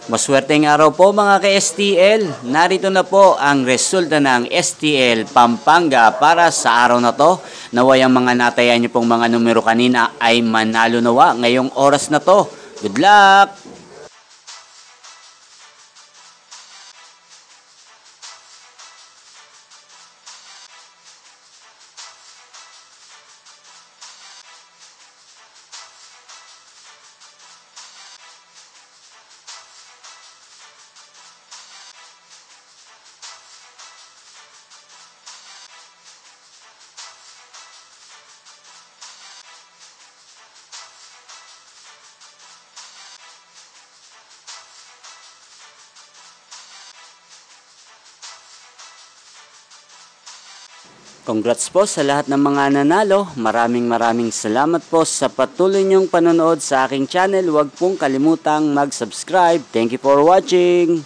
Maswerteng araw po mga ka-STL. Narito na po ang resulta ng STL Pampanga para sa araw na to. Naway ang mga natayan niyo pong mga numero kanina ay manalo nawa ngayong oras na to. Good luck! Congrats po sa lahat ng mga nanalo. Maraming salamat po sa patuloy niyong panonood sa aking channel. Huwag pong kalimutang mag-subscribe. Thank you for watching.